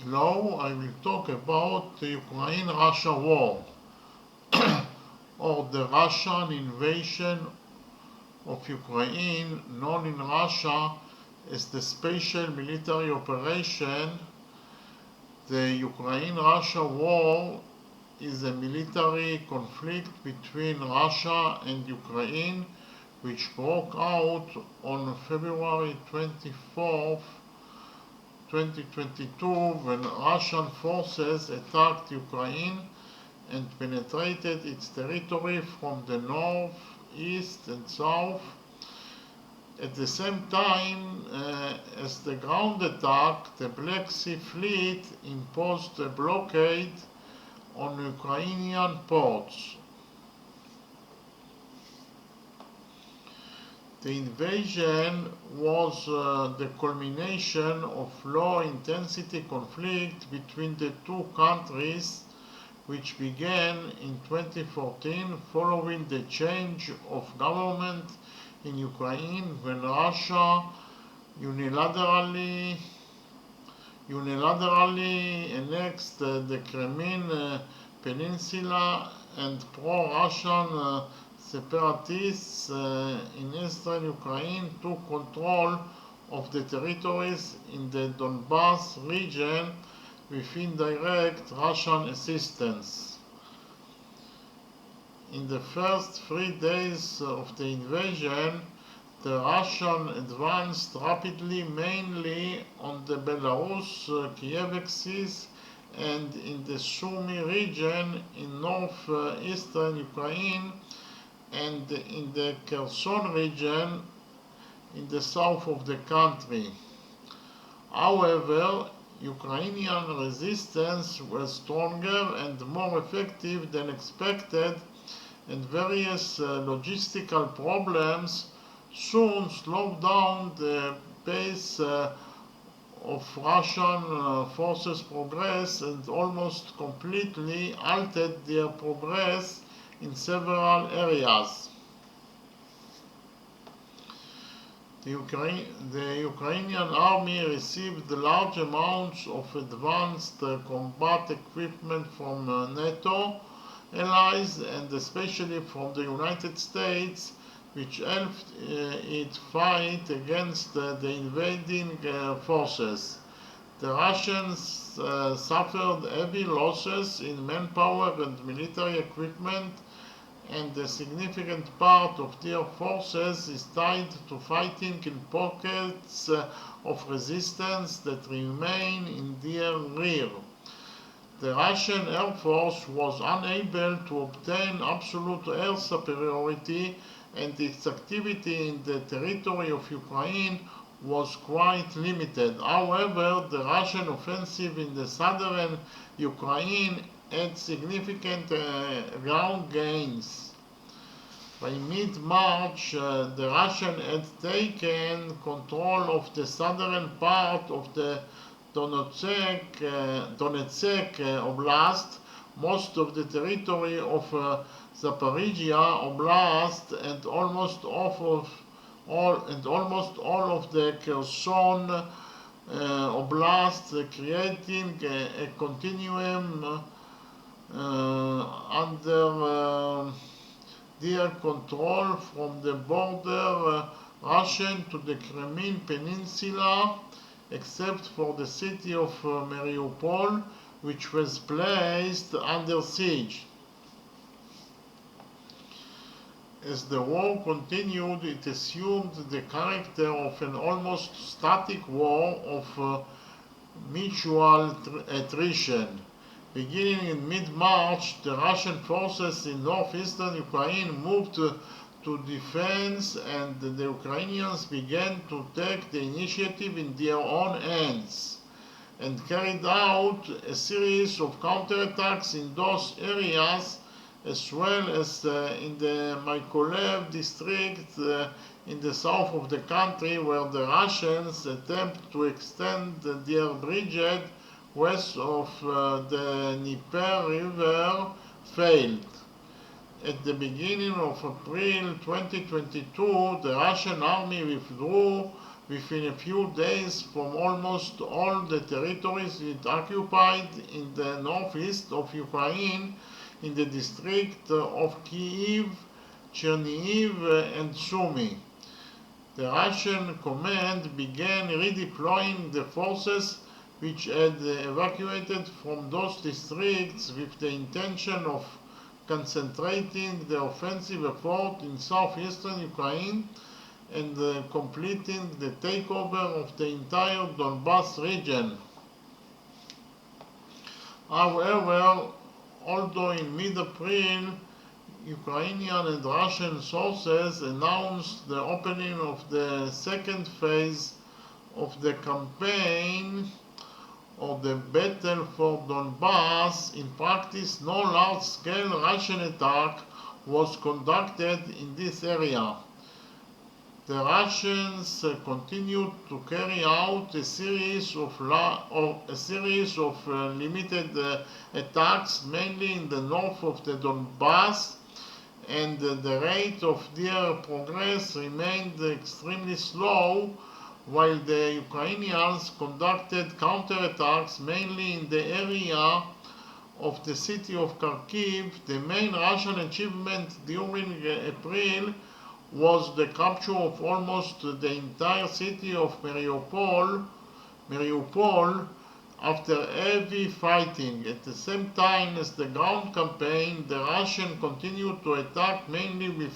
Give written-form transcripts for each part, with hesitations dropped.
Now I will talk about the Ukraine-Russia war or the Russian invasion of Ukraine, known in Russia as the Special Military Operation. The Ukraine-Russia war is a military conflict between Russia and Ukraine which broke out on February 24th, 2022 when Russian forces attacked Ukraine and penetrated its territory from the north, east and south. At the same time as the ground attack, the Black Sea Fleet imposed a blockade on Ukrainian ports. The invasion was the culmination of low-intensity conflict between the two countries, which began in 2014 following the change of government in Ukraine when Russia unilaterally annexed the Crimean Peninsula and pro-Russian separatists in eastern Ukraine took control of the territories in the Donbas region with indirect Russian assistance. In the first 3 days of the invasion, the Russian advanced rapidly mainly on the Belarus-Kiev axis and in the Sumy region in northeastern Ukraine and in the Kherson region in the south of the country. However, Ukrainian resistance was stronger and more effective than expected, and various logistical problems soon slowed down the pace of Russian forces' progress and almost completely halted their progress in several areas. The Ukrainian army received large amounts of advanced combat equipment from NATO allies and especially from the United States, which helped it fight against the invading forces. The Russians suffered heavy losses in manpower and military equipment, and a significant part of their forces is tied to fighting in pockets of resistance that remain in their rear. The Russian Air Force was unable to obtain absolute air superiority, and its activity in the territory of Ukraine was quite limited. However, the Russian offensive in the southern Ukraine had significant ground gains. By mid-March, the Russians had taken control of the southern part of the Donetsk Oblast, most of the territory of Zaporizhia Oblast, and almost all of the Kherson Oblast, creating a continuum under their control from the border Russian to the Crimean Peninsula, except for the city of Mariupol, which was placed under siege. As the war continued, it assumed the character of an almost static war of mutual attrition. Beginning in mid-March, the Russian forces in northeastern Ukraine moved to defense, and the Ukrainians began to take the initiative in their own hands and carried out a series of counterattacks in those areas, as well as in the Mykolaiv district in the south of the country, where the Russians attempt to extend their bridgehead west of the Dnieper River failed. At the beginning of April 2022, the Russian army withdrew within a few days from almost all the territories it occupied in the northeast of Ukraine, in the district of Kyiv, Chernihiv, and Sumy. The Russian command began redeploying the forces which had evacuated from those districts with the intention of concentrating the offensive effort in southeastern Ukraine and completing the takeover of the entire Donbas region. However, although in mid-April Ukrainian and Russian sources announced the opening of the second phase of the campaign or the battle for Donbass, in practice no large-scale Russian attack was conducted in this area. The Russians continued to carry out a series of limited attacks, mainly in the north of the Donbass, and the rate of their progress remained extremely slow, while the Ukrainians conducted counterattacks mainly in the area of the city of Kharkiv. The main Russian achievement during April was the capture of almost the entire city of Mariupol after heavy fighting. At the same time as the ground campaign, the Russians continued to attack mainly with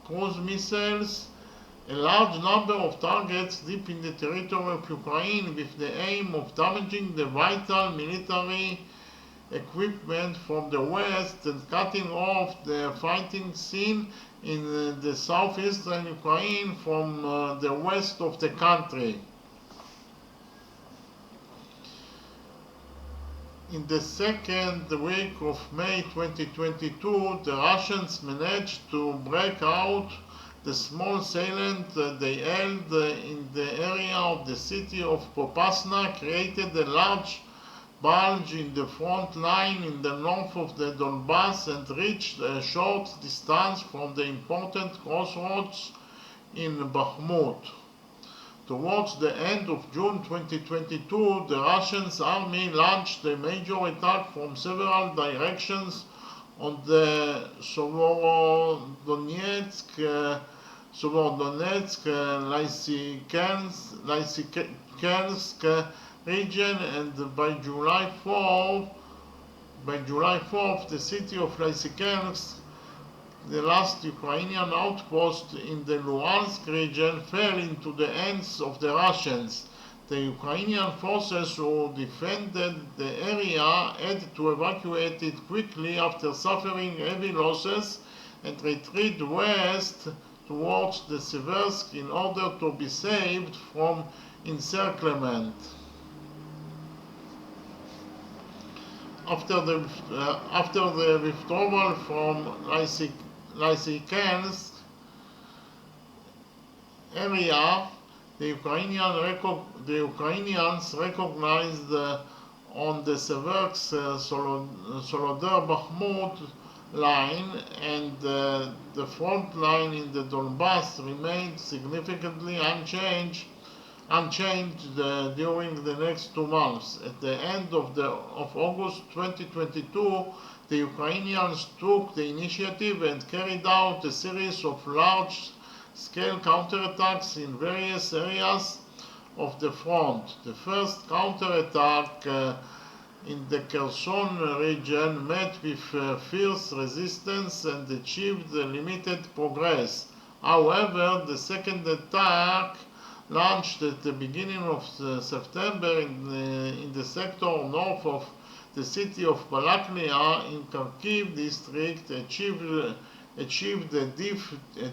cruise missiles a large number of targets deep in the territory of Ukraine, with the aim of damaging the vital military equipment from the west and cutting off the fighting scene in the southeastern Ukraine from the west of the country. In the second week of May 2022, the Russians managed to break out the small salient they held in the area of the city of Popasna, created a large bulge in the front line in the north of the Donbass, and reached a short distance from the important crossroads in Bakhmut. Towards the end of June 2022, the Russian army launched a major attack from several directions on the Lysychansk region, and by July 4th, the city of Lysychansk, the last Ukrainian outpost in the Luhansk region, fell into the hands of the Russians. The Ukrainian forces who defended the area had to evacuate it quickly after suffering heavy losses and retreat west towards the Seversk in order to be saved from encirclement. After the withdrawal from Lysychansk area, the Ukrainians recognized on the Seversk Solodar-Bakhmut line, and the front line in the Donbass remained significantly unchanged during the next 2 months. At the end of August 2022, the Ukrainians took the initiative and carried out a series of large-scale counterattacks in various areas of the front. The first counterattack in the Kherson region met with fierce resistance and achieved limited progress. However, the second attack, launched at the beginning of September in the sector north of the city of Balaklia in Kharkiv district, achieved a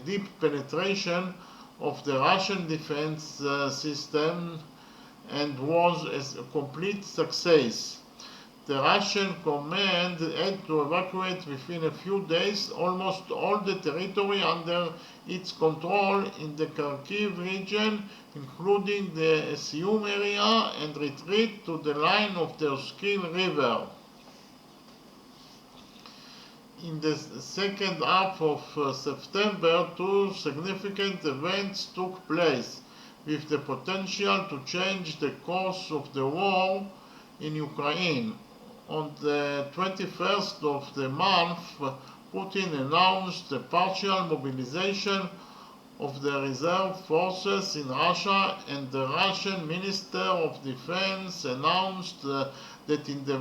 deep penetration of the Russian defense system and was a complete success. The Russian command had to evacuate within a few days almost all the territory under its control in the Kharkiv region, including the Isium area, and retreat to the line of the Oskil River. In the second half of September, two significant events took place. with the potential to change the course of the war in Ukraine. On the 21st of the month, Putin announced the partial mobilization of the reserve forces in Russia, and the Russian Minister of Defense announced that in the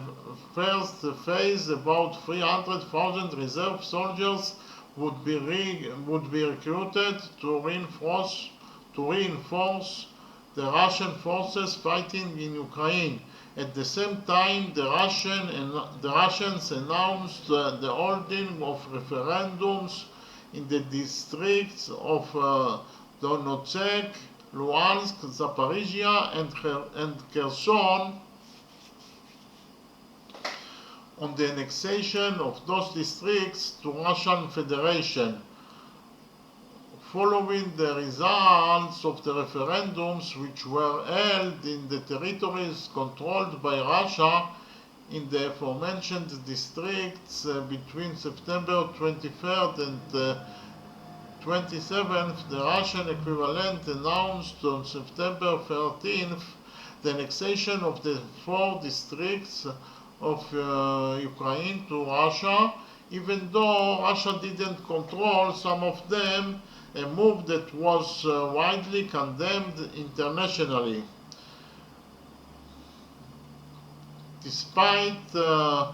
first phase about 300,000 reserve soldiers would be recruited to reinforce the Russian forces fighting in Ukraine. At the same time, the Russians announced the holding of referendums in the districts of Donetsk, Luhansk, Zaporizhia, and Kherson on the annexation of those districts to Russian Federation. Following the results of the referendums, which were held in the territories controlled by Russia in the aforementioned districts between September 23rd and 27th, the Russian equivalent announced on September 13th the annexation of the 4 districts of Ukraine to Russia, even though Russia didn't control some of them, a move that was widely condemned internationally. Despite the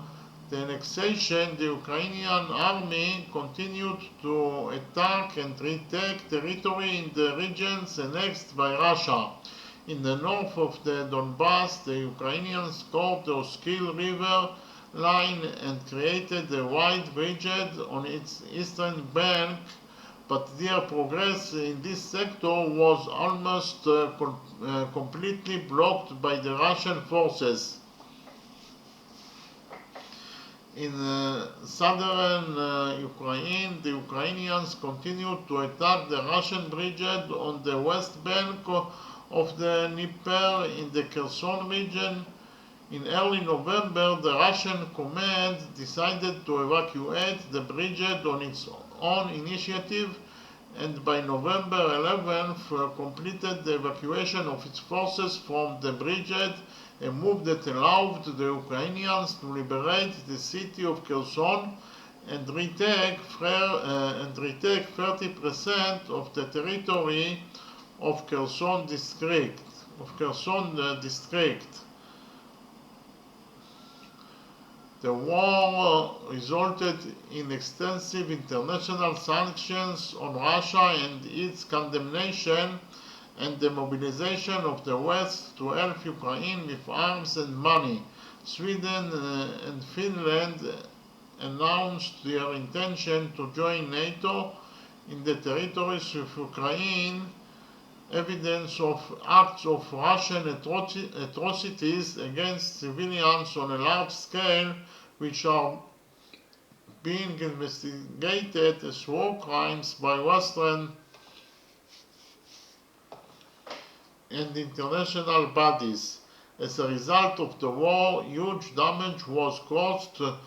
annexation, the Ukrainian army continued to attack and retake territory in the regions annexed by Russia. In the north of the Donbass, the Ukrainians scored the Oskil River line and created a wide bridgehead on its eastern bank, but their progress in this sector was almost completely blocked by the Russian forces. In southern Ukraine, the Ukrainians continued to attack the Russian bridgehead on the west bank of the Dnieper in the Kherson region. In early November, the Russian command decided to evacuate the bridgehead on its own initiative, and by November 11th completed the evacuation of its forces from the bridgehead, a move that allowed the Ukrainians to liberate the city of Kherson and retake 30% of the territory of Kherson district. The war resulted in extensive international sanctions on Russia and its condemnation, and the mobilization of the West to help Ukraine with arms and money. Sweden and Finland announced their intention to join NATO in the territories of Ukraine. Evidence of acts of Russian atrocities against civilians on a large scale, which are being investigated as war crimes by Western and international bodies. As a result of the war, huge damage was caused to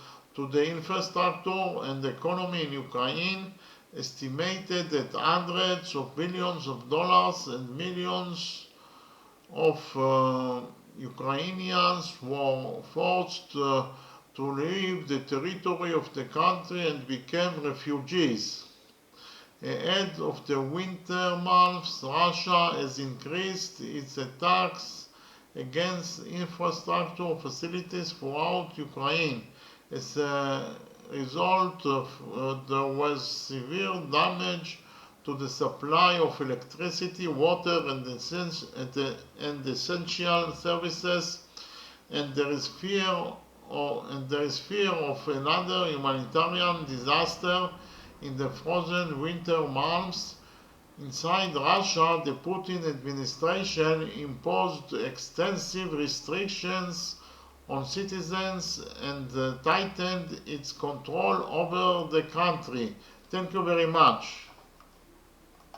the infrastructure and economy in Ukraine, estimated at hundreds of billions of dollars, and millions of Ukrainians were forced to leave the territory of the country and became refugees. Ahead of the winter months, Russia has increased its attacks against infrastructure facilities throughout Ukraine. As a result, there was severe damage to the supply of electricity, water, and essential services, and there is fear of another humanitarian disaster in the frozen winter months. Inside Russia, the Putin administration imposed extensive restrictions on citizens and tightened its control over the country. Thank you very much.